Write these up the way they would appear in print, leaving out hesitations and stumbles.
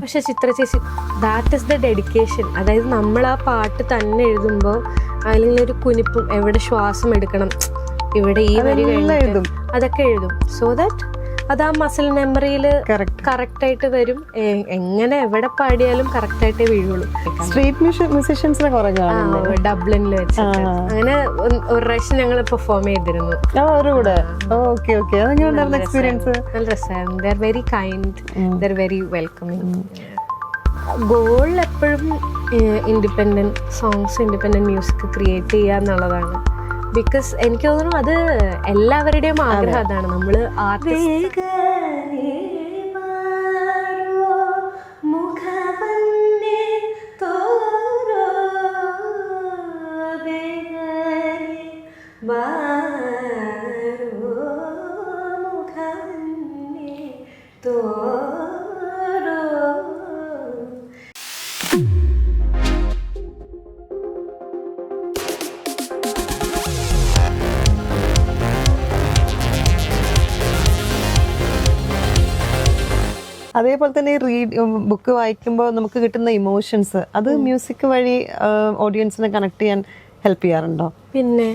പക്ഷെ ചിത്ര ചേച്ചി that is the dedication. അതായത് നമ്മൾ ആ പാട്ട് തന്നെ എഴുതുമ്പോൾ അല്ലെങ്കിൽ ഒരു കുനിപ്പും എവിടെ ശ്വാസം എടുക്കണം, ഇവിടെ ഈ വരി എഴുതും, അതൊക്കെ എഴുതും. സോ ദാറ്റ് അത് ആ മസിൽ മെമ്മറിയിൽ കറക്റ്റ് ആയിട്ട് വരും. എങ്ങനെ എവിടെ പാടിയാലും കറക്റ്റ് ആയിട്ടേ വീഴുള്ളൂ. സ്ട്രീറ്റ് മ്യൂസിഷ്യൻസിനെ കുറെ ഡബ്ലിനിൽ വെച്ചിട്ട് അങ്ങനെ ഒരു പ്രാവശ്യം ഞങ്ങൾ പെർഫോം ചെയ്തിരുന്നു. എക്സ്പീരിയൻസ് നല്ല രസമായിരുന്നു. They are very kind, they are very welcoming. Goal എപ്പോഴും independent songs, independent music create ചെയ്യുക എന്നുള്ളതാണ്. ബിക്കോസ് എനിക്ക് തോന്നുന്നു അത് എല്ലാവരുടെയും ആഗ്രഹം അതാണ്. നമ്മൾ ആർട്ടിസ്റ്റ് അതേപോലെ തന്നെ ബുക്ക് വായിക്കുമ്പോൾ നമുക്ക് കിട്ടുന്ന ഇമോഷൻസ് അത് മ്യൂസിക് വഴി ഓഡിയൻസിനെ കണക്ട് ചെയ്യാൻ ഹെൽപ്പ് ചെയ്യാറുണ്ടോ? പിന്നെ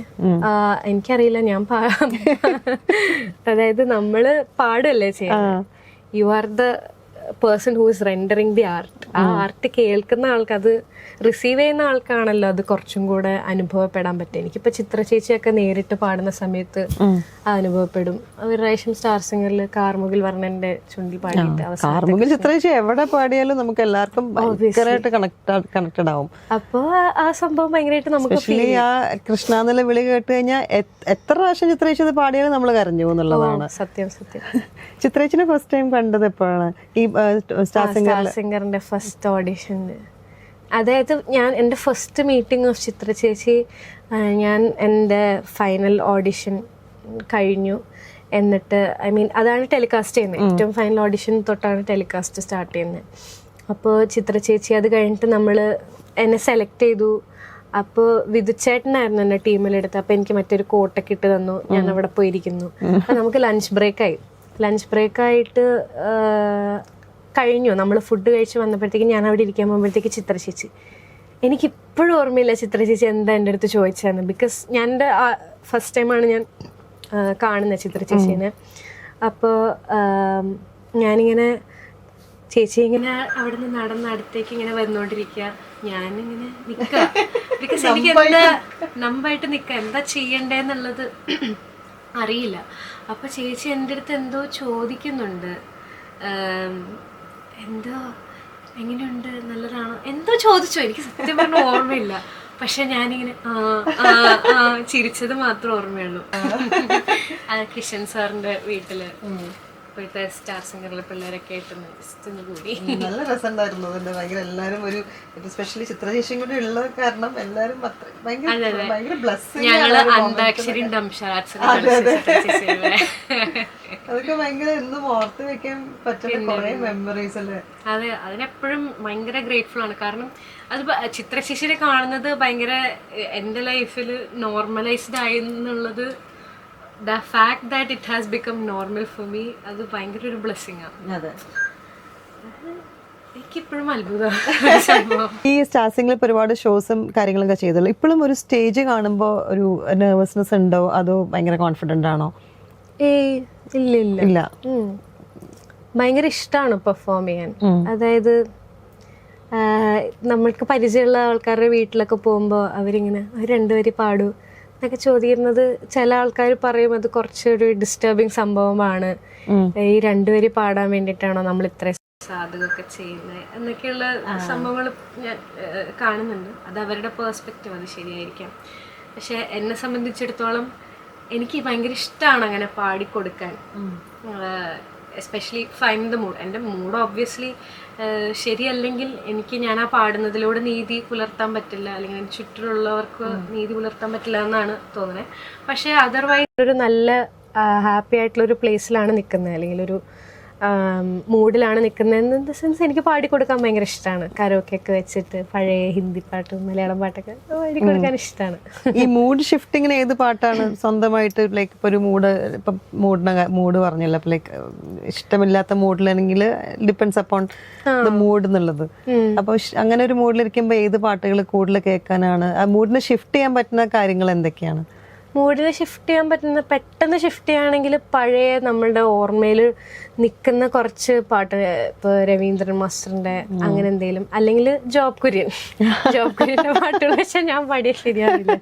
എനിക്കറിയില്ല, ഞാൻ അതായത് നമ്മള് പാടല്ലേ ചെയ്യാം. You are the person who is rendering the art. ആ ആർട്ട് കേൾക്കുന്ന ആൾക്ക്, അത് റിസീവ് ചെയ്യുന്ന ആൾക്കാണല്ലോ അത് കുറച്ചും കൂടെ അനുഭവപ്പെടാൻ പറ്റും. എനിക്കിപ്പോ ചിത്ര ചേച്ചിയൊക്കെ നേരിട്ട് പാടുന്ന സമയത്ത് അനുഭവപ്പെടും. ഒരു പ്രാവശ്യം സ്റ്റാർ സിംഗറിൽ കാർമുകിൽ വർണ്ണന്റെ ചുണ്ടിൽ പാടിയിട്ട് ചിത്ര ചേച്ചി എവിടെ പാടിയാലും നമുക്ക് എല്ലാവർക്കും കണക്റ്റഡ് ആവും. അപ്പൊ ആ സംഭവം ഭയങ്കരമായിട്ട് നമുക്ക് ആ കൃഷ്ണ എന്നുള്ള വിളി കേട്ട് കഴിഞ്ഞാൽ എത്ര പ്രാവശ്യം ചിത്ര ചേച്ചി അത് പാടിയാലും നമ്മൾ കരഞ്ഞു എന്നുള്ളതാണ് സത്യം. ചിത്ര ചേച്ചിനെ ഫസ്റ്റ് ടൈം കണ്ടത് എപ്പോഴാണ്? ഈ സ്റ്റാർ സിംഗറിന്റെ ഫസ്റ്റ് ഓഡിഷന്. അതായത് എൻ്റെ ഫസ്റ്റ് മീറ്റിംഗ് ഓഫ് ചിത്ര ചേച്ചി, ഞാൻ എൻ്റെ ഫൈനൽ ഓഡിഷൻ കഴിഞ്ഞു. എന്നിട്ട് അതാണ് ടെലികാസ്റ്റ് ചെയ്യുന്നത്. ഏറ്റവും ഫൈനൽ ഓഡിഷൻ തൊട്ടാണ് ടെലികാസ്റ്റ് സ്റ്റാർട്ട് ചെയ്യുന്നത്. അപ്പോൾ ചിത്ര ചേച്ചി അത് കഴിഞ്ഞിട്ട് എന്നെ സെലക്ട് ചെയ്തു. അപ്പോൾ വിധുച്ചേട്ടനായിരുന്നു എന്നെ ടീമിലെടുത്ത്. അപ്പോൾ എനിക്ക് മറ്റൊരു കോട്ടൊക്കെ ഇട്ട് തന്നു. ഞാൻ അവിടെ പോയിരിക്കുന്നു. അപ്പം നമുക്ക് ലഞ്ച് ബ്രേക്കായിട്ട് കഴിഞ്ഞു. നമ്മൾ ഫുഡ് കഴിച്ച് വന്നപ്പോഴത്തേക്കും ഞാൻ അവിടെ ഇരിക്കാൻ പോകുമ്പോഴത്തേക്ക് ചിത്ര ചേച്ചി, എനിക്കിപ്പോഴും ഓർമ്മയില്ല ചിത്ര ചേച്ചി എന്താ എൻ്റെ അടുത്ത് ചോദിച്ചതെന്ന്. ബിക്കോസ് എൻ്റെ ഫസ്റ്റ് ടൈമാണ് ഞാൻ കാണുന്നത് ചിത്ര ചേച്ചീനെ. അപ്പോൾ ഞാനിങ്ങനെ ചേച്ചി ഇങ്ങനെ അവിടെ നിന്ന് നടന്ന് അടുത്തേക്ക് ഇങ്ങനെ വന്നുകൊണ്ടിരിക്കുക. ഞാനിങ്ങനെ നിൽക്കുക. ബിക്കോസ് എനിക്ക് എന്താ നമ്പായിട്ട് നിൽക്കുക, എന്താ ചെയ്യണ്ടേന്നുള്ളത് അറിയില്ല. അപ്പോൾ ചേച്ചി എൻ്റെ അടുത്ത് എന്തോ ചോദിക്കുന്നുണ്ട്. എന്തോ എങ്ങനെയുണ്ട്, നല്ലതാണോ എന്തോ ചോദിച്ചോ, എനിക്ക് സത്യം പറഞ്ഞ ഓർമ്മയില്ല. പക്ഷെ ഞാനിങ്ങനെ ചിരിച്ചത് മാത്രം ഓർമ്മയുള്ളൂ. കിഷൻ സാറിന്റെ വീട്ടില് ഇപ്പോഴത്തെ സ്റ്റാർ സിംഗറിലെ പിള്ളേരൊക്കെ ആയിട്ടൊന്ന് ജസ്റ്റ് ഒന്ന് കൂടി. നല്ല രസമുണ്ടായിരുന്നു. ഭയങ്കര എല്ലാവരും ഒരു സ്പെഷ്യലി ചിത്രശേഷിയും കൂടി ഉള്ളത് കാരണം എല്ലാരും ഭയങ്കര ബ്ലെസ്സിംഗ്. ഞങ്ങള് അന്താക്ഷരിയും അതൊക്കെ ഭയങ്കര എന്നും ഓർത്ത് വെക്കാൻ പറ്റുന്ന കുറെ മെമ്മറീസ് അല്ലേ. അതെ, അതിനെപ്പോഴും ഭയങ്കര ഗ്രേറ്റ്ഫുൾ ആണ്. കാരണം അത് ചിത്രശേഷിയെ കാണുന്നത് ഭയങ്കര എൻ്റെ ലൈഫിൽ നോർമലൈസ്ഡ് ആയി എന്നുള്ളത്, the fact that it has become normal for me, അത് ഭയങ്കര ഒരു ബ്ലെസ്സിംഗ് ആണ്. അതെ, എനിക്കിപ്പോഴും അത്ഭുതം. ഈ സ്റ്റാർ സിംഗറിൽ ഒരുപാട് ഷോസും കാര്യങ്ങളൊക്കെ ചെയ്തല്ലോ. ഇപ്പോഴും ഒരു സ്റ്റേജ് കാണുമ്പോൾ ഒരു നെർവസ്നെസ് ഉണ്ടോ അതോ ഭയങ്കര കോൺഫിഡന്റ് ആണോ? ഇല്ല. ഭയങ്കര ഇഷ്ടമാണ് പെർഫോം ചെയ്യാൻ. അതായത് നമ്മൾക്ക് പരിചയമുള്ള ആൾക്കാരുടെ വീട്ടിലൊക്കെ പോകുമ്പോൾ അവരിങ്ങനെ രണ്ടുപേര് പാടൂ എന്നൊക്കെ ചോദിക്കുന്നത്, ചില ആൾക്കാർ പറയും അത് കുറച്ചൊരു ഡിസ്റ്റർബിങ് സംഭവമാണ്, ഈ രണ്ടുപേര് പാടാൻ വേണ്ടിയിട്ടാണോ നമ്മൾ ഇത്ര സാധകമൊക്കെ ചെയ്യുന്നത് എന്നൊക്കെയുള്ള സംഭവങ്ങൾ ഞാൻ കാണുന്നുണ്ട്. അത് അവരുടെ പേഴ്സ്പെക്റ്റീവ്, അത് ശരിയായിരിക്കാം. പക്ഷെ എന്നെ സംബന്ധിച്ചിടത്തോളം എനിക്ക് ഭയങ്കര ഇഷ്ടമാണ് അങ്ങനെ പാടിക്കൊടുക്കാൻ. Especially find the mood. എൻ്റെ മൂഡ് ഓബ്വിയസ്ലി ശരിയല്ലെങ്കിൽ ഞാൻ ആ പാടുന്നതിലൂടെ നീതി പുലർത്താൻ പറ്റില്ല, അല്ലെങ്കിൽ ചുറ്റിലുള്ളവർക്ക് നീതി പുലർത്താൻ പറ്റില്ല എന്നാണ് തോന്നുന്നത്. പക്ഷേ അതർവൈസ് ഒരു നല്ല ഹാപ്പി ആയിട്ടുള്ളൊരു പ്ലേസിലാണ് നിൽക്കുന്നത്, അല്ലെങ്കിൽ ഒരു മൂഡിലാണ് നിൽക്കുന്നത്. ഇൻ ദ സെൻസ് എനിക്ക് പാടിക്കൊടുക്കാൻ ഭയങ്കര ഇഷ്ടമാണ്. കരോക്കെ ഒക്കെ വെച്ചിട്ട് പഴയ ഹിന്ദി പാട്ടും മലയാളം പാട്ടൊക്കെ പാടിക്കൊടുക്കാൻ ഇഷ്ടമാണ്. ഈ മൂഡ് ഷിഫ്റ്റിങ്ങിന് ഏത് പാട്ടാണ് സ്വന്തമായിട്ട് ലൈക്ക് ഇപ്പൊ ഒരു ഇപ്പം മൂഡ് പറഞ്ഞല്ലോ, ലൈക്ക് ഇഷ്ടമില്ലാത്ത മൂഡിലാണെങ്കിൽ ഡിപ്പെൻസ് അപ്പോൺ ദ മൂഡ് എന്നുള്ളത്. അപ്പൊ അങ്ങനെ ഒരു മൂഡിലിരിക്കുമ്പോ ഏത് പാട്ടുകൾ കൂടുതൽ കേൾക്കാനാണ്? ആ മൂഡിനെ ഷിഫ്റ്റ് ചെയ്യാൻ പറ്റുന്ന കാര്യങ്ങൾ എന്തൊക്കെയാണ്? മൂഡിനെ ഷിഫ്റ്റ് ചെയ്യാൻ പറ്റുന്ന, പെട്ടെന്ന് ഷിഫ്റ്റ് ചെയ്യുകയാണെങ്കിൽ പഴയ നമ്മളുടെ ഓർമ്മയിൽ നിൽക്കുന്ന കുറച്ച് പാട്ട്, ഇപ്പോൾ രവീന്ദ്രൻ മാസ്റ്ററിന്റെ അങ്ങനെ എന്തെങ്കിലും, അല്ലെങ്കിൽ ജോബ് കുര്യന്റെ പാട്ടുകൾ വെച്ചാൽ ഞാൻ പാടിയ ശരിയാവില്ല.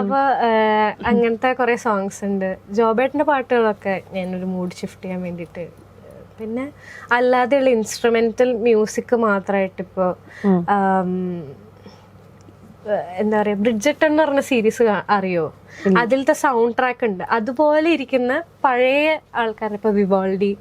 അപ്പോൾ അങ്ങനത്തെ കുറേ സോങ്സ് ഉണ്ട്. ജോബേട്ടൻ്റെ പാട്ടുകളൊക്കെ ഞാനൊരു മൂഡ് ഷിഫ്റ്റ് ചെയ്യാൻ വേണ്ടിയിട്ട്. പിന്നെ അല്ലാതെയുള്ള ഇൻസ്ട്രുമെന്റൽ മ്യൂസിക് മാത്രമായിട്ട് ഇപ്പോൾ എന്താ പറയാ, ബ്രിഡ്ജറ്റൺ എന്ന് പറഞ്ഞ സീരീസ് അറിയോ? അതിലത്തെ സൗണ്ട് ട്രാക്ക് ഉണ്ട്. അതുപോലെ ഇരിക്കുന്ന പഴയ ആൾക്കാരുടെ, ഇപ്പൊ വിവാൾഡി,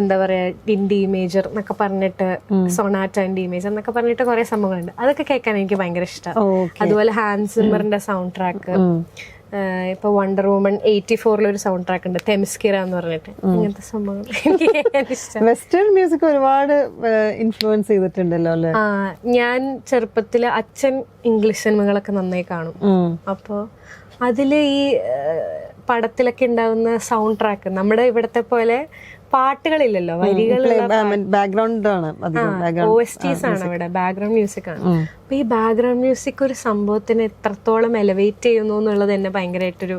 എന്താ പറയാ, ഡി മേജർ എന്നൊക്കെ പറഞ്ഞിട്ട്, സൊനാറ്റ ആൻഡ് ഡി മേജർ എന്നൊക്കെ പറഞ്ഞിട്ട് കുറെ സംഭവങ്ങളുണ്ട്. അതൊക്കെ കേൾക്കാൻ എനിക്ക് ഭയങ്കര ഇഷ്ടമാണ്. അതുപോലെ ഹാൻസ് സിമ്മറിന്റെ സൗണ്ട് ട്രാക്ക്, ഇപ്പൊ വണ്ടർ വുമൺ 84 ഒരു സൗണ്ട് ട്രാക്ക് ഉണ്ട്, തെമിസ്കിര എന്ന് പറഞ്ഞിട്ട്. അങ്ങനത്തെ സംഭവങ്ങൾ എനിക്ക് കേൾക്കാൻ ഇഷ്ടം. വെസ്റ്റേൺ മ്യൂസിക് ഒരുപാട് ഇൻഫ്ലുവൻസ് ചെയ്തിട്ടുണ്ടല്ലോ അല്ലേ? ഞാൻ ചെറുപ്പത്തില് അച്ഛൻ ഇംഗ്ലീഷ് സിനിമകളൊക്കെ നന്നായി കാണും. അപ്പോ അതില് ഈ പടത്തിലൊക്കെ ഉണ്ടാവുന്ന സൗണ്ട് ട്രാക്ക് നമ്മുടെ ഇവിടത്തെ പോലെ പാട്ടുകളില്ലല്ലോ, വരികളുള്ള ബാക്ക്ഗ്രൗണ്ട് ആണ്, OSTs ആണ് ഇവിടെ, ബാക്ക്ഗ്രൗണ്ട് മ്യൂസിക് ആണ്. അപ്പൊ ഈ ബാക്ക്ഗ്രൗണ്ട് മ്യൂസിക് ഒരു സംഭവത്തിന് എത്രത്തോളം എലവേറ്റ് ചെയ്യുന്നു എന്നുള്ളത് എന്നെ ഭയങ്കരമായിട്ടൊരു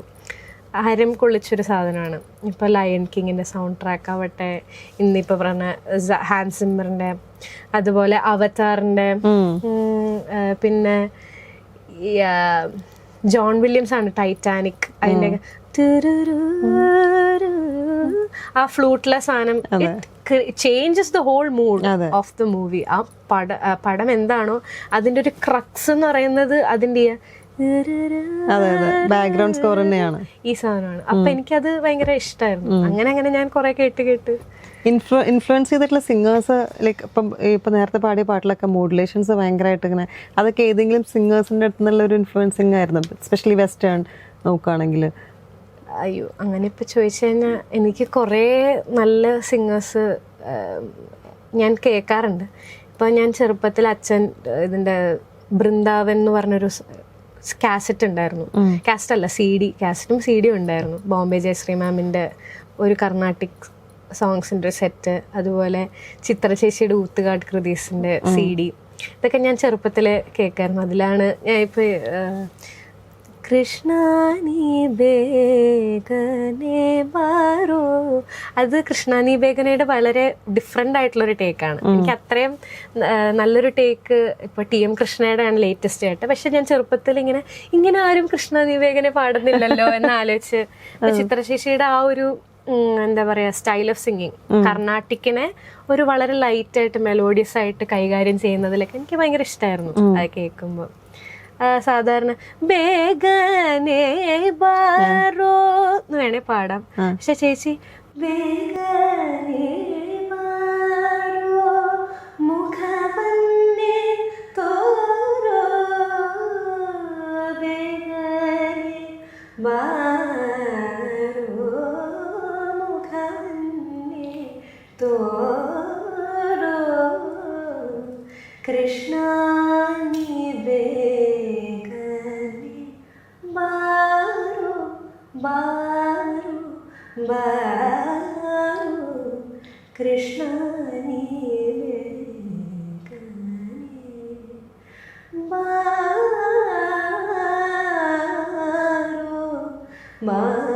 ഹരം കൊള്ളിച്ചൊരു സാധനമാണ്. ഇപ്പൊ ലയൺ കിങ്ങിന്റെ സൗണ്ട് ട്രാക്ക് ആവട്ടെ, ഇന്നിപ്പോ പറഞ്ഞ ഹാൻസ് സിമ്മറിന്റെ, അതുപോലെ അവതാറിന്റെ, പിന്നെ ജോൺ വില്യംസ് ആണ് ടൈറ്റാനിക്, അതിന്റെ ആ ഫ്ലൂട്ടിലെ സാധനം changes the whole mood of the movie. ആ പടം എന്താണോ അതിന്റെ ഒരു ക്രക്സ് എന്ന് പറയുന്നത് അതിന്റെ ബാക്ക്ഗ്രൗണ്ട് സ്കോർ തന്നെയാണ്, ഈ സാധനമാണ്. അപ്പൊ എനിക്കത് ഭയങ്കര ഇഷ്ടമായിരുന്നു. അങ്ങനെ ഞാൻ കുറെ കേട്ട് ഇൻഫ്ലുവൻസ് ചെയ്തിട്ടുള്ള സിംഗേഴ്സ്, ലൈക്ക് ഇപ്പൊ നേരത്തെ പാടിയ പാട്ടിലൊക്കെ മോഡുലേഷൻസ് ഭയങ്കരമായിട്ട് ഇങ്ങനെ, അതൊക്കെ ഏതെങ്കിലും സിംഗേഴ്സിന്റെ അടുത്ത് നിന്നുള്ള ഒരു ഇൻഫ്ലുവൻസിങ് ആയിരുന്നു, എസ്പെഷ്യലി വെസ്റ്റേൺ നോക്കുകയാണെങ്കിൽ? അയ്യോ, അങ്ങനെ ഇപ്പം ചോദിച്ചു കഴിഞ്ഞാൽ എനിക്ക് കുറേ നല്ല സിംഗേഴ്സ് ഞാൻ കേൾക്കാറുണ്ട്. ഇപ്പം ഞാൻ ചെറുപ്പത്തിൽ അച്ഛൻ ഇതിൻ്റെ ബൃന്ദാവൻ എന്ന് പറഞ്ഞൊരു കാസറ്റ് ഉണ്ടായിരുന്നു. കാസറ്റ് അല്ല, കാസറ്റും CD ഉണ്ടായിരുന്നു. ബോംബെ ജയശ്രീ മാമിൻ്റെ ഒരു കർണാട്ടിക് സോങ്സിൻ്റെ ഒരു സെറ്റ്, അതുപോലെ ചിത്ര ചേച്ചിയുടെ ഊത്തുകാട് കൃതീസിൻ്റെ CD, ഇതൊക്കെ ഞാൻ ചെറുപ്പത്തിൽ കേൾക്കായിരുന്നു. അതിലാണ് ഞാൻ ഇപ്പോൾ കൃഷ്ണ നീ ബേഗനെ ബാരോ, അത് കൃഷ്ണ നീ ബേഗനയുടെ വളരെ ഡിഫറെൻ്റ് ആയിട്ടുള്ളൊരു ടേക്കാണ്. എനിക്ക് അത്രയും നല്ലൊരു ടേക്ക് ഇപ്പൊ TM കൃഷ്ണയുടെ ആണ് ലേറ്റസ്റ്റ് ആയിട്ട്. പക്ഷെ ഞാൻ ചെറുപ്പത്തിൽ ഇങ്ങനെ ആരും കൃഷ്ണ നീ ബേഗനെ പാടുന്നില്ലല്ലോ എന്ന് ആലോചിച്ച്, ചിത്രശേഷിയുടെ ആ ഒരു എന്താ പറയാ സ്റ്റൈൽ ഓഫ് സിംഗിങ്, കർണാട്ടിക്കിനെ ഒരു വളരെ ലൈറ്റ് ആയിട്ട് മെലോഡിയസ് ആയിട്ട് കൈകാര്യം ചെയ്യുന്നതിലൊക്കെ എനിക്ക് ഭയങ്കര ഇഷ്ടമായിരുന്നു. അത് കേൾക്കുമ്പോൾ സാധാരണ ബേഗനെ ബാരോ എന്ന് വേണേ പാടാം, പക്ഷെ ചേച്ചി ബേഗനെ ബാരോ മുഖവന്നെ തോരോ ബേഗനെ ബാരോ മുഖവന്നെ തോരോ കൃഷ്ണ നീ ബേഗനെ ബാരോ ബാരോ ബാരോ കൃഷ്ണ നീ ബേഗനെ ബാരോ ബാരോ.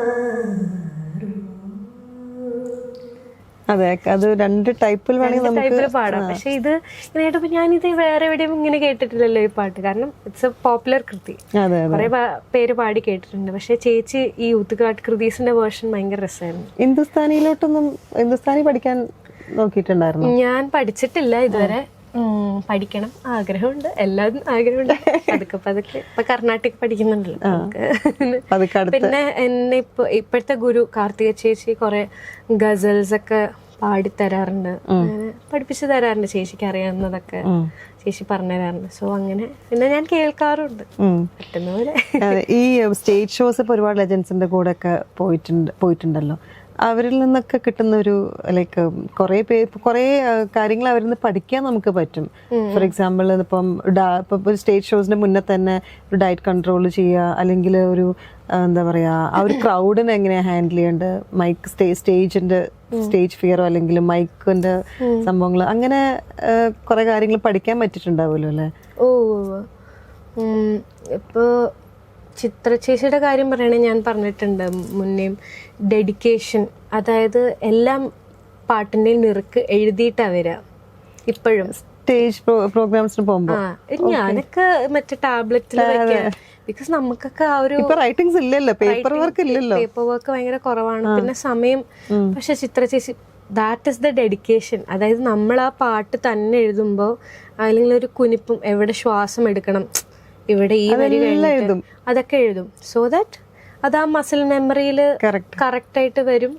അതെ, അത് രണ്ട് ടൈപ്പിൽ വേണമെങ്കിൽ പാടാം. പക്ഷെ ഇത് ഇങ്ങനെയായിട്ട് ഞാനിത് വേറെ എവിടെയും ഇങ്ങനെ കേട്ടിട്ടില്ലല്ലോ ഈ പാട്ട്. കാരണം ഇറ്റ്സ് എ പോപ്പുലർ കൃതി, കുറെ പേര് പാടി കേട്ടിട്ടുണ്ട്. പക്ഷെ ചേച്ചി ഈ ഊത്തുകാട്ട് കൃതീസിന്റെ വേർഷൻ ഭയങ്കര രസമായിരുന്നു. ഹിന്ദുസ്ഥാനി പഠിക്കാൻ നോക്കിയിട്ടുണ്ടായിരുന്നു? ഞാൻ പഠിച്ചിട്ടില്ല ഇതുവരെ, പഠിക്കണം ആഗ്രഹമുണ്ട്, എല്ലാവരും ആഗ്രഹമുണ്ട്. പതുക്കെ ഇപ്പൊ കർണാട്ടിക് പഠിക്കുന്നുണ്ടല്ലോ. പിന്നെ എന്നെ ഇപ്പോഴത്തെ ഗുരു കാർത്തിക ചേച്ചി കുറെ ഗസൽസ് ഒക്കെ പാടിത്തരാറുണ്ട്, അങ്ങനെ പഠിപ്പിച്ചു തരാറുണ്ട്. ചേച്ചിക്ക് അറിയാവുന്നതൊക്കെ ചേച്ചി പറഞ്ഞു തരാറുണ്ട്. സോ അങ്ങനെ പിന്നെ ഞാൻ കേൾക്കാറുണ്ട് പറ്റുന്ന പോലെ. ഈ സ്റ്റേജ് ഷോസ് ഇപ്പൊ ഒരുപാട് ലെജൻസിന്റെ കൂടെ ഒക്കെ പോയിട്ടുണ്ടല്ലോ. അവരിൽ നിന്നൊക്കെ കിട്ടുന്ന ഒരു ലൈക്ക് കുറേ കാര്യങ്ങൾ അവരിൽ നിന്ന് പഠിക്കാൻ നമുക്ക് പറ്റും. ഫോർ എക്സാമ്പിൾ ഇപ്പം ഒരു സ്റ്റേജ് ഷോസിന് മുന്നേ തന്നെ ഒരു ഡയറ്റ് കൺട്രോൾ ചെയ്യുക, അല്ലെങ്കിൽ ഒരു എന്താ പറയാ ആ ഒരു ക്രൗഡിനെ എങ്ങനെയാ ഹാൻഡിൽ ചെയ്യേണ്ടത്, മൈക്ക് സ്റ്റേജ് ഫിയറോ അല്ലെങ്കിൽ മൈക്കിന്റെ സംഭവങ്ങൾ, അങ്ങനെ കുറെ കാര്യങ്ങൾ പഠിക്കാൻ പറ്റിയിട്ടുണ്ടാവുമല്ലോ അല്ലേ? ഇപ്പോൾ ചിത്ര ചേച്ചിയുടെ കാര്യം പറയണേ, ഞാൻ പറഞ്ഞിട്ടുണ്ട് മുന്നേയും, ഡെഡിക്കേഷൻ. അതായത് എല്ലാം പാട്ടിൻ്റെയും ലിറിക്ക് എഴുതിയിട്ടാണ് വരിക ഇപ്പോഴും സ്റ്റേജ് പ്രോഗ്രാംസിന് പോകുമ്പോൾ. ഞാനൊക്കെ മറ്റേ ടാബ്ലറ്റിൽ വെക്കാൻ, ബിക്കോസ് നമുക്കൊക്കെ ആ ഒരു റൈറ്റിംഗ്സ് ഇല്ലല്ലോ, പേപ്പർ വർക്ക് ഇല്ലല്ലോ, പേപ്പർ വർക്ക് ഭയങ്കര കുറവാണ്, പിന്നെ സമയം. പക്ഷെ ചിത്ര ചേച്ചി, ദാറ്റ് ഇസ് ദ ഡെഡിക്കേഷൻ. അതായത് നമ്മൾ ആ പാട്ട് തന്നെ എഴുതുമ്പോൾ അല്ലെങ്കിൽ ഒരു കുനിപ്പും, എവിടെ ശ്വാസം എടുക്കണം, ഇവിടെ ഈ വരി കഴിഞ്ഞിട്ട് അതൊക്കെ എഴുതും. സോ ദാറ്റ് അത് ആ മസിൽ മെമ്മറിയിൽ കറക്റ്റായിട്ട് വരും.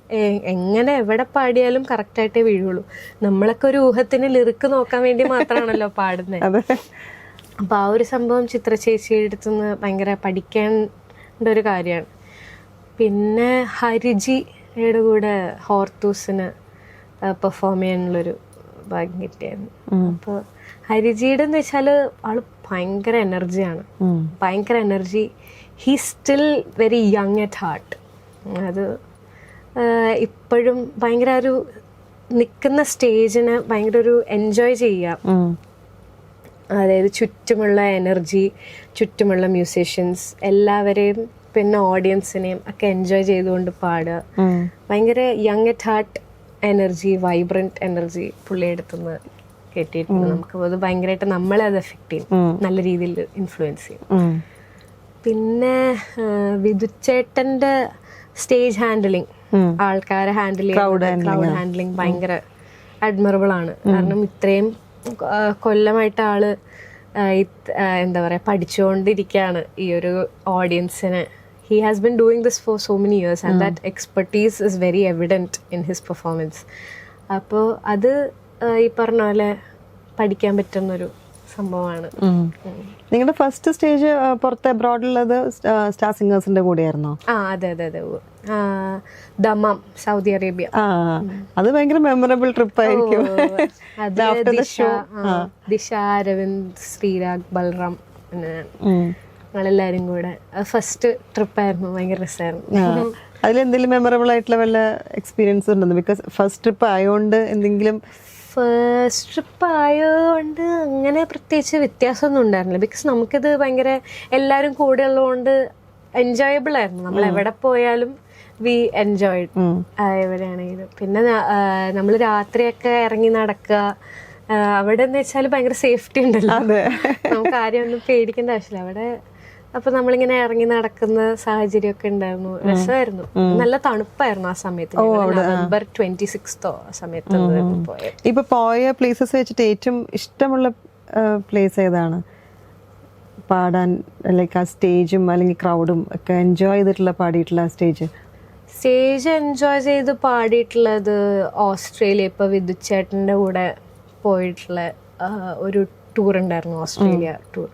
എങ്ങനെ എവിടെ പാടിയാലും കറക്റ്റായിട്ടേ വീഴുള്ളൂ. നമ്മളൊക്കെ ഒരു ഊഹത്തിന് ലിറിക്ക് നോക്കാൻ വേണ്ടി മാത്രമാണല്ലോ പാടുന്നത്. അപ്പൊ ആ ഒരു സംഭവം ചിത്ര ചേച്ചിയുടെ അടുത്തുനിന്ന് ഭയങ്കര പഠിക്കേണ്ട ഒരു കാര്യമാണ്. പിന്നെ ഹരിജിയുടെ കൂടെ ഹോർത്തൂസിന് പെർഫോം ചെയ്യാനുള്ളൊരു ഭാഗ്യം കിട്ടിയായിരുന്നു. അപ്പോൾ ഹരിജിയുടെ എന്ന് വെച്ചാല് ആള് ഭയങ്കര എനർജിയാണ്, ഭയങ്കര energy. He still very young at heart. അത് ഇപ്പോഴും ഭയങ്കര ഒരു നിൽക്കുന്ന സ്റ്റേജിന് ഭയങ്കര ഒരു എൻജോയ് ചെയ്യുക. അതായത് ചുറ്റുമുള്ള എനർജി, ചുറ്റുമുള്ള മ്യൂസീഷ്യൻസ് എല്ലാവരെയും പിന്നെ ഓഡിയൻസിനെയും ഒക്കെ എൻജോയ് ചെയ്തുകൊണ്ട് പാടുക. ഭയങ്കര young at heart energy, vibrant energy പുള്ളിയെടുത്തുനിന്ന് കേട്ടിട്ടുണ്ട്. നമുക്ക് അത് ഭയങ്കരമായിട്ട് നമ്മളെ അത് എഫക്ട് ചെയ്യും, നല്ല രീതിയിൽ ഇൻഫ്ലുവൻസ് ചെയ്യും. പിന്നെ വിധുച്ചേട്ടന്റെ സ്റ്റേജ് ഹാൻഡിലിങ്, ആൾക്കാരെ ഹാൻഡിൽ ചെയ്യുന്ന ക്രൗഡ് ഹാൻഡിലിങ് ഭയങ്കര അഡ്മറബിൾ ആണ്. കാരണം ഇത്രയും കൊല്ലമായിട്ട് ആള് എന്താ പറയാ പഠിച്ചുകൊണ്ടിരിക്കുകയാണ് ഈ ഒരു ഓഡിയൻസിന്. He has been doing this for so many years and that expertise is very evident in his performance. അപ്പോൾ അത് ഈ പറഞ്ഞ പോലെ പഠിക്കാൻ പറ്റുന്നൊരു സംഭവമാണ്. നിങ്ങളുടെ ഫസ്റ്റ് സ്റ്റേജ് പുറത്ത് അബ്രോഡിലുള്ളത് സ്റ്റാർ സിംഗേഴ്സിന്റെ കൂടെയായിരുന്നോ? അതെ. Dammam, Saudi Arabia. അത് ഭയങ്കര മെമ്മറബിൾ ട്രിപ്പ് ആയിരിക്കും. ദിശ, അരവിന്ദ്, ശ്രീരാഗ്, ബൽറാം, ഞങ്ങളെല്ലാരും കൂടെ ഫസ്റ്റ് ട്രിപ്പായിരുന്നു. ഭയങ്കര രസമായിരുന്നു. അതിലെന്തെങ്കിലും മെമ്മറബിൾ ആയിട്ടുള്ള വല്ല എക്സ്പീരിയൻസ് ഉണ്ടെന്ന്? ബിക്കോസ് ഫസ്റ്റ് ട്രിപ്പ് ആയതുകൊണ്ട് എന്തെങ്കിലും. ഫസ്റ്റ് ട്രിപ്പ് ആയതുകൊണ്ട് അങ്ങനെ പ്രത്യേകിച്ച് വ്യത്യാസമൊന്നും ഉണ്ടായിരുന്നില്ല. ബിക്കോസ് നമുക്കിത് ഭയങ്കര എല്ലാവരും കൂടെ ഉള്ളതുകൊണ്ട് എൻജോയബിൾ ആയിരുന്നു. നമ്മൾ എവിടെ പോയാലും വി എൻജോയ് എവിടെയാണെങ്കിലും. പിന്നെ നമ്മൾ രാത്രിയൊക്കെ ഇറങ്ങി നടക്കുക, അവിടെ എന്ന് വെച്ചാൽ ഭയങ്കര സേഫ്റ്റി ഉണ്ടല്ലോ, നമുക്ക് ആരെയും ഒന്നും പേടിക്കേണ്ട ആവശ്യമില്ല അവിടെ. അപ്പൊ നമ്മളിങ്ങനെ ഇറങ്ങി നടക്കുന്ന സാഹചര്യമൊക്കെ ഉണ്ടായിരുന്നു. രസമായിരുന്നു. നല്ല തണുപ്പായിരുന്നു ആ സമയത്ത്. നവംബർ 26 ആ സമയത്ത് പോയത്. ഇപ്പൊ പോയ പ്ലേസസ് വെച്ചിട്ട് ഏറ്റവും ഇഷ്ടമുള്ള പ്ലേസ് ഏതാണ് പാടാൻ? ലൈക്ക് ആ സ്റ്റേജും അല്ലെങ്കിൽ ക്രൗഡും ഒക്കെ എൻജോയ് ചെയ്തിട്ടുള്ള പാടിയിട്ടുള്ള സ്റ്റേജ് എൻജോയ് ചെയ്ത് പാടിയിട്ടുള്ളത് ഓസ്ട്രേലിയ. ഇപ്പൊ വിധുച്ചേട്ടന്റെ കൂടെ പോയിട്ടുള്ള ഒരു ടൂർ ഉണ്ടായിരുന്നു, ഓസ്ട്രേലിയ ടൂർ.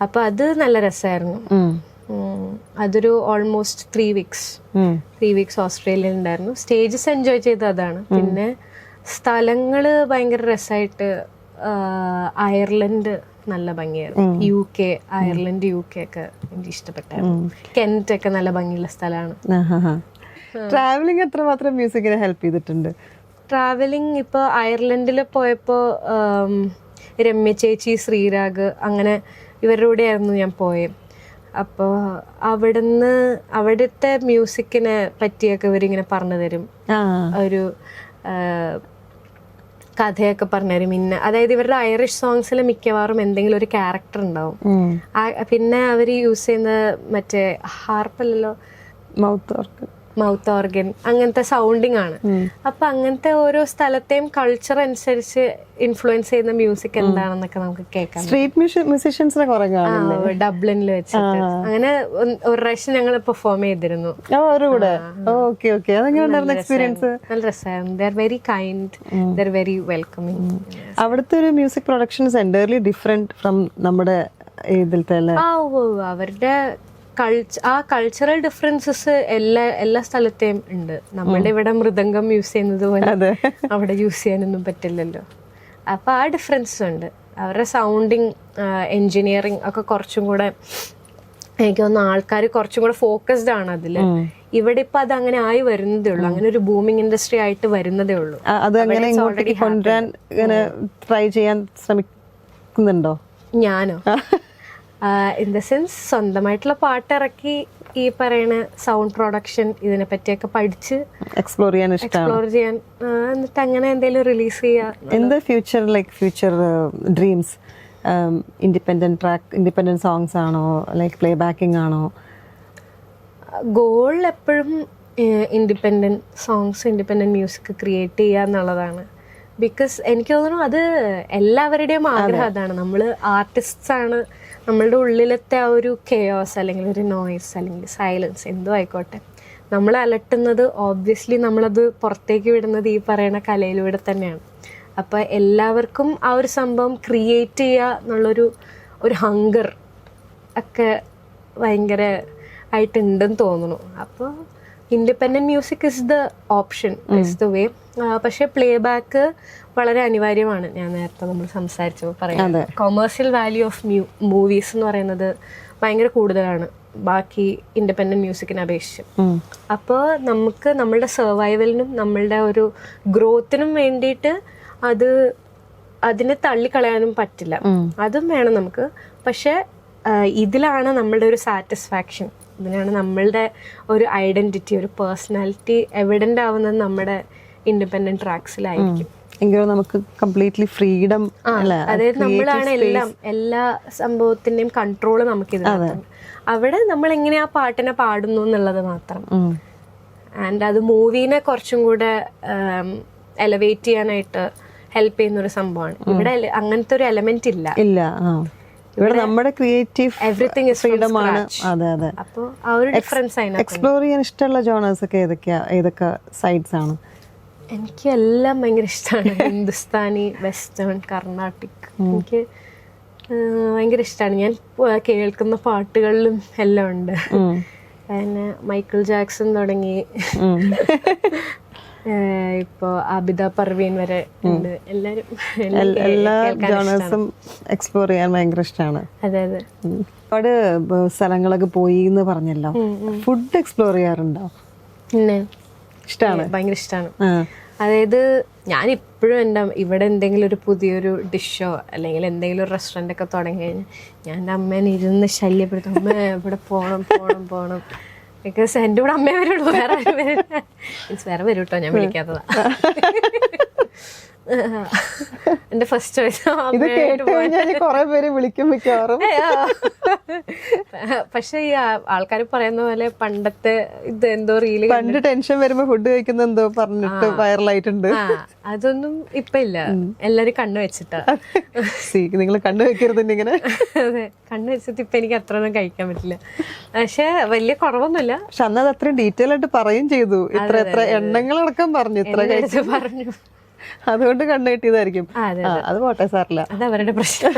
അപ്പൊ അത് നല്ല രസമായിരുന്നു. അതൊരു ഓൾമോസ്റ്റ് 3 വീക്സ് ഓസ്ട്രേലിയയിൽ ഉണ്ടായിരുന്നു. സ്റ്റേജസ് എൻജോയ് ചെയ്തത് അതാണ്. പിന്നെ സ്ഥലങ്ങള് ഭയങ്കര രസമായിട്ട്. അയർലൻഡ് നല്ല ഭംഗിയായിരുന്നു. UK, അയർലൻഡ്, UK ഒക്കെ എനിക്ക് ഇഷ്ടപ്പെട്ടായിരുന്നു. കെന്റ് ഒക്കെ നല്ല ഭംഗിയുള്ള സ്ഥലമാണ്. ട്രാവലിംഗ് എത്രമാത്രം മ്യൂസിക്കിനെ ഹെൽപ്പ് ചെയ്തിട്ടുണ്ട്? ട്രാവലിംഗ് ഇപ്പൊ അയർലൻഡിൽ പോയപ്പോ രമ്യ ചേച്ചി, ശ്രീരാഗ്, അങ്ങനെ ഇവരുടെ കൂടെ ആയിരുന്നു ഞാൻ പോയത്. അപ്പോൾ അവിടുത്തെ മ്യൂസിക്കിനെ പറ്റിയൊക്കെ ഇവരിങ്ങനെ പറഞ്ഞു തരും. ഒരു കഥയൊക്കെ പറഞ്ഞുതരും. അതായത് ഇവരുടെ ഐറിഷ് സോങ്സിൽ മിക്കവാറും എന്തെങ്കിലും ഒരു ക്യാരക്ടർ ഉണ്ടാവും. പിന്നെ അവർ യൂസ് ചെയ്യുന്ന മറ്റേ ഹാർപ്പല്ലല്ലോ, മൗത്ത് ഓർഗൻ, അങ്ങനത്തെ സൗണ്ടിങ് ആണ്. അപ്പൊ അങ്ങനത്തെ ഓരോ സ്ഥലത്തെയും കൾച്ചർ അനുസരിച്ച് ഇൻഫ്ലുവൻസ് ചെയ്യുന്ന മ്യൂസിക് എന്താണെന്നൊക്കെ നമുക്ക് കേൾക്കാം. സ്ട്രീറ്റ് മ്യൂസിഷ്യൻസിനെ ഡബ്ലിനിൽ വെച്ചിട്ട് അങ്ങനെ ഒരു പ്രാവശ്യം ഞങ്ങൾ പെർഫോം ചെയ്തിരുന്നു. നല്ല രസമായിരുന്നു. They are very kind, they are very welcoming. അവിടുത്തെ ഒരു music production is entirely different from നമ്മുടെ ഇതിലത്തെ. അവരുടെ ആ കൾച്ചറൽ ഡിഫറൻസസ് എല്ലാ സ്ഥലത്തെയും ഉണ്ട്. നമ്മുടെ ഇവിടെ മൃദംഗം യൂസ് ചെയ്യുന്നത് പോലെ അവിടെ യൂസ് ചെയ്യാനൊന്നും പറ്റില്ലല്ലോ. അപ്പോൾ ആ ഡിഫറൻസ് ഉണ്ട്. അവരുടെ സൗണ്ടിങ്, എൻജിനീയറിങ് ഒക്കെ കുറച്ചും കൂടെ എനിക്ക് തോന്നുന്നു ആൾക്കാർ കുറച്ചും കൂടെ ഫോക്കസ്ഡ് ആണ് അതിൽ. ഇവിടെ ഇപ്പൊ അത് അങ്ങനെ ആയി വരുന്നതേ ഉള്ളൂ, അങ്ങനെ ഒരു ബൂമിംഗ് ഇൻഡസ്ട്രി ആയിട്ട് വരുന്നതേ ഉള്ളൂ. അത് അങ്ങനെ ഇങ്ങോട്ടേക്ക് കൊണ്ടുവരാൻ ട്രൈ ചെയ്യാൻ ശ്രമിക്കുന്നുണ്ടോ? ഞാനോ? ഇൻ ദ സെൻസ് സ്വന്തമായിട്ടുള്ള പാട്ടിറക്കി ഈ പറയുന്ന സൗണ്ട് പ്രൊഡക്ഷൻ ഇതിനെ പറ്റിയൊക്കെ പഠിച്ച് എക്സ്പ്ലോർ ചെയ്യാൻ എന്നിട്ട് അങ്ങനെ എന്തെങ്കിലും റിലീസ് ചെയ്യാം. എന്താ ഫ്യൂച്ചർ ഡ്രീംസ്? ഇൻഡിപെൻഡന്റ് സോങ്സ് ആണോ, ലൈക്ക് പ്ലേ ബാക്കിംഗ് ആണോ? ഗോൾ എപ്പോഴും independent songs, independent music create ചെയ്യുക എന്നുള്ളതാണ്. ബിക്കോസ് എനിക്ക് തോന്നുന്നു അത് എല്ലാവരുടെയും ആഗ്രഹം അതാണ്. നമ്മൾ ആർട്ടിസ്റ്റ്സ് ആണ്, നമ്മളുടെ ഉള്ളിലത്തെ ആ ഒരു കെയോസ് അല്ലെങ്കിൽ ഒരു നോയ്സ് അല്ലെങ്കിൽ സൈലൻസ് എന്തോ ആയിക്കോട്ടെ നമ്മൾ അലട്ടുന്നത് ഓബ്വിയസ്ലി നമ്മളത് പുറത്തേക്ക് വിടുന്നത് ഈ പറയുന്ന കലയിലൂടെ തന്നെയാണ്. അപ്പോൾ എല്ലാവർക്കും ആ ഒരു സംഭവം ക്രിയേറ്റ് ചെയ്യുക എന്നുള്ളൊരു ഹങ്കർ ഒക്കെ ഭയങ്കര ആയിട്ടുണ്ടെന്ന് തോന്നുന്നു. അപ്പോൾ independent music is the option, is the way. പക്ഷേ പ്ലേ ബാക്ക് വളരെ അനിവാര്യമാണ്. ഞാൻ നേരത്തെ നമ്മൾ സംസാരിച്ചപ്പോൾ പറയാം, കൊമേഴ്ഷ്യൽ വാല്യൂ ഓഫ് മൂവീസ് എന്ന് പറയുന്നത് ഭയങ്കര കൂടുതലാണ് ബാക്കി ഇൻഡിപെൻഡൻറ്റ് മ്യൂസിക്കിനെ അപേക്ഷിച്ച്. അപ്പോൾ നമുക്ക് നമ്മളുടെ സർവൈവലിനും നമ്മളുടെ ഒരു ഗ്രോത്തിനും വേണ്ടിയിട്ട് അതിനെ തള്ളിക്കളയാനും പറ്റില്ല. അതും വേണം നമുക്ക്. പക്ഷെ ഇതിലാണ് നമ്മളുടെ ഒരു സാറ്റിസ്ഫാക്ഷൻ, ഇതിനാണ് നമ്മളുടെ ഒരു ഐഡന്റിറ്റി, ഒരു പേഴ്സണാലിറ്റി എവിഡന്റ് ആവുന്നത് നമ്മുടെ ഇൻഡിപെൻഡന്റ് ട്രാക്സിലായിരിക്കും. എങ്കിലും നമുക്ക് കംപ്ലീറ്റ്ലി ഫ്രീഡം, അതായത് നമ്മളാണ് എല്ലാ സംഭവത്തിന്റെയും കൺട്രോള് നമുക്കിത്. അവിടെ നമ്മൾ എങ്ങനെ ആ പാട്ടിനെ പാടുന്നു എന്നുള്ളത് മാത്രം. ആൻഡ് അത് മൂവീനെ കുറച്ചും കൂടെ എലവേറ്റ് ചെയ്യാനായിട്ട് ഹെൽപ്പ് ചെയ്യുന്ന ഒരു സംഭവമാണ്. ഇവിടെ അങ്ങനത്തെ ഒരു എലമെന്റ് ഇല്ല. ഇവിടെ നമ്മുടെ ക്രിയേറ്റീവ് എവറിത്തിങ് ഇസ് ഫ്രീഡം ആണ്. അതെ. അപ്പോൾ ആ ഒരു ഡിഫറൻസ് ആണ്. എക്സ്പ്ലോർ ചെയ്യാൻ ഇഷ്ടമുള്ള ജോണേഴ്സ് ഒക്കെ ഏതൊക്കെ സൈഡ്സ് ആണ്? എനിക്ക് എല്ലാം ഭയങ്കര ഇഷ്ടമാണ്. ഹിന്ദുസ്ഥാനി, വെസ്റ്റേൺ, കർണാട്ടിക് എനിക്ക് ഭയങ്കര ഇഷ്ടമാണ്. ഞാൻ കേൾക്കുന്ന പാട്ടുകളിലും എല്ലാം ഉണ്ട്. പിന്നെ മൈക്കിൾ ജാക്സൺ തുടങ്ങി ഇപ്പോ ആബിദ പർവീൻ വരെ ഉണ്ട്. എല്ലാ ജോണേഴ്സും എക്സ്പ്ലോർ ചെയ്യാൻ ഭയങ്കര ഇഷ്ടമാണ്. അതെ. ഒരുപാട് സ്ഥലങ്ങളൊക്കെ പോയി എന്ന് പറഞ്ഞല്ലോ, ഫുഡ് എക്സ്പ്ലോർ ചെയ്യാറുണ്ടോ? ഇഷ്ടമാണ്, ഭയങ്കര ഇഷ്ടമാണ്. അതായത് ഞാൻ ഇപ്പോഴും ഇവിടെ എന്തെങ്കിലും ഒരു പുതിയൊരു ഡിഷോ അല്ലെങ്കിൽ എന്തെങ്കിലും ഒരു റെസ്റ്റോറൻ്റ് ഒക്കെ തുടങ്ങി കഴിഞ്ഞാൽ ഞാൻ എൻ്റെ അമ്മേനെ ഇരുന്ന് ശല്യപ്പെടുത്തും. അമ്മ ഇവിടെ പോകണം ബിക്കോസ് എൻ്റെ കൂടെ അമ്മയെ വരുള്ളൂ, വേറെ വരും കേട്ടോ, ഞാൻ വിളിക്കാത്തതാ. എന്റെ ഫസ്റ്റ് ചോയ്സ്. പക്ഷെ ഈ ആൾക്കാർ പറയുന്ന പോലെ പണ്ടത്തെ ഇത് എന്തോ റീല് പണ്ട് ടെൻഷൻ വരുമ്പോ ഫുഡ് കഴിക്കുന്ന എന്തോ പറഞ്ഞിട്ട് വൈറലായിട്ടുണ്ട്. അതൊന്നും ഇപ്പൊ ഇല്ല, എല്ലാരും കണ്ണു വെച്ചിട്ടാ. നിങ്ങൾ കണ്ണു വെക്കരുത് ഇങ്ങനെ. അതെ, കണ്ണു വെച്ചിട്ട് ഇപ്പൊ എനിക്ക് അത്ര ഒന്നും കഴിക്കാൻ പറ്റില്ല. പക്ഷെ വലിയ കുറവൊന്നുമില്ല. പക്ഷെ അന്നത് അത്രയും ഡീറ്റെയിൽ ആയിട്ട് പറയും ചെയ്തു, എത്ര എണ്ണങ്ങളടക്കം പറഞ്ഞു, ഇത്ര പറഞ്ഞു. അതുകൊണ്ട് കണ്ണു കിട്ടിയതായിരിക്കും. അത് പോട്ടെ, സാറില്ല, അത് അവരുടെ പ്രശ്നം.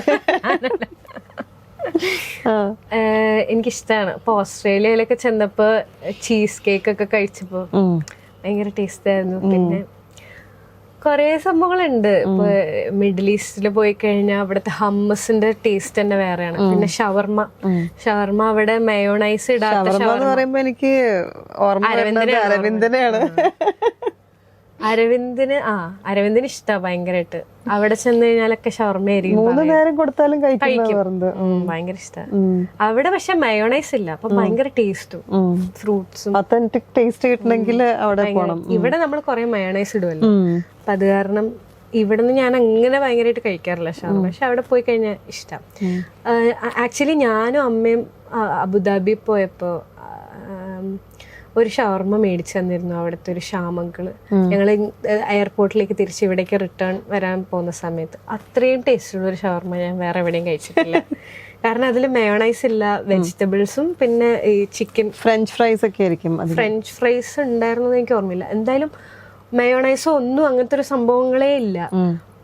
എനിക്കിഷ്ടമാണ്. ഇപ്പൊ ഓസ്ട്രേലിയയിലൊക്കെ ചെന്നപ്പോ ചീസ് കേക്ക് ഒക്കെ കഴിച്ചപ്പോ ഭയങ്കര ടേസ്റ്റ് ആയിരുന്നു. പിന്നെ കൊറേ സംഭവങ്ങളുണ്ട്. ഇപ്പൊ മിഡിൽ ഈസ്റ്റിൽ പോയി കഴിഞ്ഞാൽ അവിടുത്തെ ഹമ്മസിന്റെ ടേസ്റ്റ് തന്നെ വേറെയാണ്. പിന്നെ ഷവർമ അവിടെ മയോണൈസ് ഇടാത്ത ഷവർമ പറയുമ്പോ എനിക്ക് അരവിന്ദനെയാണ്. അരവിന്ദിന് ഇഷ്ടമാണ് ഭയങ്കരമായിട്ട്. അവിടെ ചെന്ന് കഴിഞ്ഞാലൊക്കെ ഷവർമ ആയിരിക്കും, 3 നേരം കൊടുത്താലും കഴിക്കും. ഭയങ്കര ഇഷ്ടമാണ് അവിടെ. പക്ഷെ മയോണൈസ് ഇല്ല, അപ്പൊ ഭയങ്കര ടേസ്റ്റും ഫ്രൂട്ട്സും ഒത്തന്റിക് ടേസ്റ്റ് കിട്ടണമെങ്കിൽ അവിടെ പോകണം. ഇവിടെ നമ്മൾ കുറെ മയോണൈസ് ഇടുമല്ലോ, അപ്പൊ അത് കാരണം ഇവിടുന്ന് ഞാൻ അങ്ങനെ ഭയങ്കരമായിട്ട് കഴിക്കാറില്ല ഷവർമ. പക്ഷെ അവിടെ പോയി കഴിഞ്ഞാൽ ഇഷ്ടം. ആക്ച്വലി ഞാനും അമ്മയും അബുദാബി പോയപ്പോ ഒരു ഷവർമ മേടിച്ചു തന്നിരുന്നു അവിടുത്തെ ഒരു ഷാമങ്കിള്. ഞങ്ങൾ എയർപോർട്ടിലേക്ക് തിരിച്ച് ഇവിടേക്ക് റിട്ടേൺ വരാൻ പോകുന്ന സമയത്ത് അത്രയും ടേസ്റ്റുള്ള ഒരു ഷവർമ ഞാൻ വേറെ എവിടെയും കഴിച്ചിട്ടില്ല. കാരണം അതിൽ മയോണൈസ് ഇല്ല, വെജിറ്റബിൾസും പിന്നെ ഈ ചിക്കൻ ഫ്രഞ്ച് ഫ്രൈസ് ഒക്കെ ആയിരിക്കും. ഫ്രഞ്ച് ഫ്രൈസ് ഉണ്ടായിരുന്നു എനിക്ക് ഓർമ്മയില്ല. എന്തായാലും മയോണൈസോ ഒന്നും അങ്ങനത്തെ ഒരു സംഭവങ്ങളേ ഇല്ല.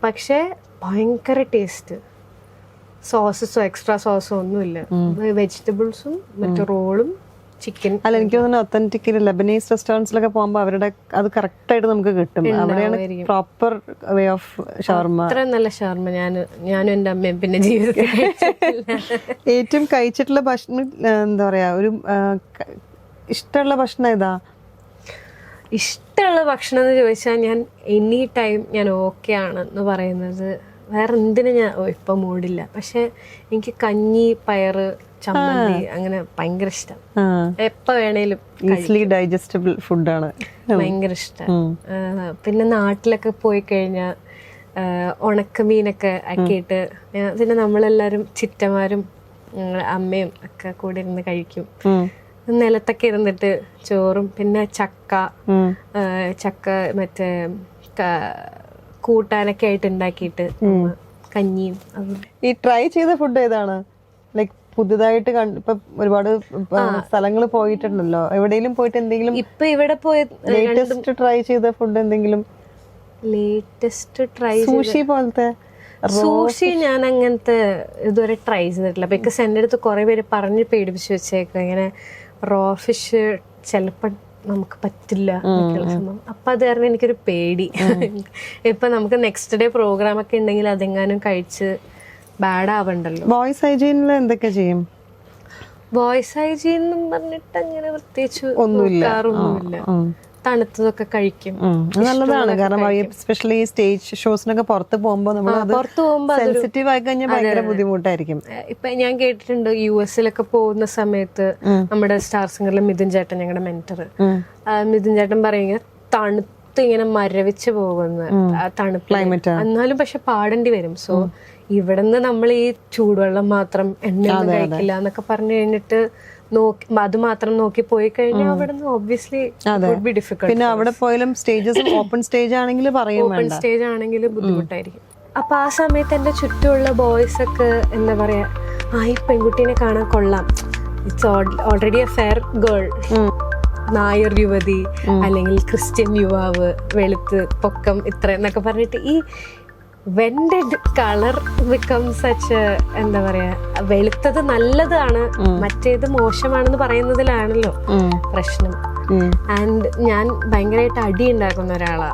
പക്ഷെ ഭയങ്കര ടേസ്റ്റ്. സോസസോ എക്സ്ട്രാ സോസോ ഒന്നുമില്ല. വെജിറ്റബിൾസും മറ്റു റോളും ചിക്കൻ. അല്ല, എനിക്ക് തോന്നുന്നു ഒത്തന്റിക്കലി ലെബനീസ് റെസ്റ്റോറൻറ്റ്സിലൊക്കെ പോകുമ്പോൾ അവരുടെ അത് കറക്റ്റ് ആയിട്ട് നമുക്ക് കിട്ടും. അവിടെയാണ് പ്രോപ്പർ വേ ഓഫ് ഷവർമ. അത്ര നല്ല ഷവർമ ഞാനും എൻ്റെ അമ്മയും പിന്നെ ജീവിതത്തിൽ ഏറ്റവും കഴിച്ചിട്ടുള്ള ഭക്ഷണം എന്താ പറയാ, ഒരു ഇഷ്ടമുള്ള ഭക്ഷണം ഏതാ? ഇഷ്ടമുള്ള ഭക്ഷണം എന്ന് ചോദിച്ചാൽ ഞാൻ എനി ടൈം ഞാൻ ഓക്കെ ആണെന്ന് പറയുന്നത് വേറെ എന്തിനും ഞാൻ ഇപ്പം മൂടില്ല. പക്ഷെ എനിക്ക് കഞ്ഞി, പയറ്, ചമ്മന്തി അങ്ങനെ ഭയങ്കര ഇഷ്ടം. എപ്പോൾ വേണേലും ഈസിലി ഡൈജസ്റ്റബിൾ ഫുഡാണ്, ഭയങ്കര ഇഷ്ടം. പിന്നെ നാട്ടിലൊക്കെ പോയി കഴിഞ്ഞാൽ ഉണക്കമീനൊക്കെ ആക്കിയിട്ട് പിന്നെ നമ്മളെല്ലാവരും ചിറ്റമാരും അമ്മയും ഒക്കെ കൂടെ ഇരുന്ന് കഴിക്കും. നിലത്തൊക്കെ ഇരുന്നിട്ട് ചോറും പിന്നെ ചക്ക മറ്റേ കൂട്ടാനൊക്കെ ആയിട്ട് ഉണ്ടാക്കിയിട്ട് കഞ്ഞിയും. ഈ ട്രൈ ചെയ്ത ഫുഡ് ഏതാണ്? ലൈക് പുതുതായിട്ട് ഇപ്പൊ ഒരുപാട് സ്ഥലങ്ങൾ പോയിട്ടുണ്ടല്ലോ, എവിടെയെങ്കിലും പോയിട്ട് എന്തെങ്കിലും ഇപ്പൊ ഇവിടെ പോയ ലേറ്റസ്റ്റ് ട്രൈ ചെയ്ത ഫുഡ് എന്തെങ്കിലും? ലേറ്റസ്റ്റ് ട്രൈ സൂഷി പോലത്തെ? സൂഷി ഞാൻ അങ്ങനത്തെ ഇതുവരെ ട്രൈ ചെയ്തിട്ടില്ല. ബിക്കോസ് എൻ്റെ അടുത്ത് കുറെ പേര് പറഞ്ഞ് പേടിപ്പിച്ച് വെച്ചേക്കും, ഇങ്ങനെ റോ ഫിഷ് ചിലപ്പോൾ നമുക്ക് പറ്റില്ല അപ്പൊ അത് കാരണം എനിക്കൊരു പേടി. ഇപ്പൊ നമുക്ക് നെക്സ്റ്റ് ഡേ പ്രോഗ്രാം ഒക്കെ ഉണ്ടെങ്കിൽ അതെങ്ങാനും കഴിച്ച് ബാഡ് ആവണ്ടല്ലോ. വോയിസ് ഹൈജീനിൽ എന്തൊക്കെ ചെയ്യും? വോയിസ് ഹൈജീൻ എന്നും പറഞ്ഞിട്ട് അങ്ങനെ പ്രത്യേകിച്ച് ഒന്നുമില്ല. തണുത്തതൊക്കെ കഴിക്കും. നല്ലതാണ്, കാരണം എസ്പെഷ്യലി സ്റ്റേജ് ഷോസിനൊക്കെ പുറത്ത് പോകുമ്പോൾ സെൻസിറ്റീവ് ആയി കഴിഞ്ഞാൽ ഭയങ്കര ബുദ്ധിമുട്ടായിരിക്കും. ഇപ്പൊ ഞാൻ കേട്ടിട്ടുണ്ട് US പോകുന്ന സമയത്ത് നമ്മുടെ സ്റ്റാർ സിംഗറിലെ മിഥുൻ ചേട്ടൻ, ഞങ്ങളുടെ മെന്റർ, മിഥുൻ ചേട്ടൻ പറയുക തണുത്ത് ഇങ്ങനെ മരവിച്ച് പോകുന്ന തണുപ്പ് എന്നാലും പക്ഷെ പാടേണ്ടി വരും. സോ ഇവിടുന്ന് നമ്മൾ ഈ ചൂടുവെള്ളം മാത്രം എണ്ണയൊന്നും കഴിക്കില്ല എന്നൊക്കെ പറഞ്ഞു കഴിഞ്ഞിട്ട് അത് മാത്രം നോക്കി പോയി കഴിഞ്ഞാൽ അവിടെ നിന്ന് ഒബ്വിയസ്ലി ഡിഫിക്കൽട്ട്. പിന്നെ അവിടെ പോയാലും സ്റ്റേജസ് ഓപ്പൺ സ്റ്റേജ് ആണെങ്കിൽ ഓപ്പൺ സ്റ്റേജ് ആണെങ്കിൽ ബുദ്ധിമുട്ടായിരിക്കും. അപ്പൊ ആ സമയത്ത് എന്റെ ചുറ്റുമുള്ള ബോയ്സ് ഒക്കെ എന്താ പറയാ, ഈ പെൺകുട്ടീനെ കാണാൻ കൊള്ളാം, it's already A fair girl, Nair യുവതി അല്ലെങ്കിൽ ക്രിസ്ത്യൻ യുവാവ്, വെളുത്ത് പൊക്കം ഇത്ര എന്നൊക്കെ പറഞ്ഞിട്ട് ഈ വെൻഡഡ് കളർ ബിക്കം സച്ച് എന്താ പറയാ, വെളുത്തത് നല്ലതാണ് മറ്റേത് മോശമാണെന്ന് പറയുന്നതിലാണല്ലോ പ്രശ്നം. ആൻഡ് ഞാൻ ഭയങ്കരമായിട്ട് അടി ഉണ്ടാക്കുന്ന ഒരാളാ.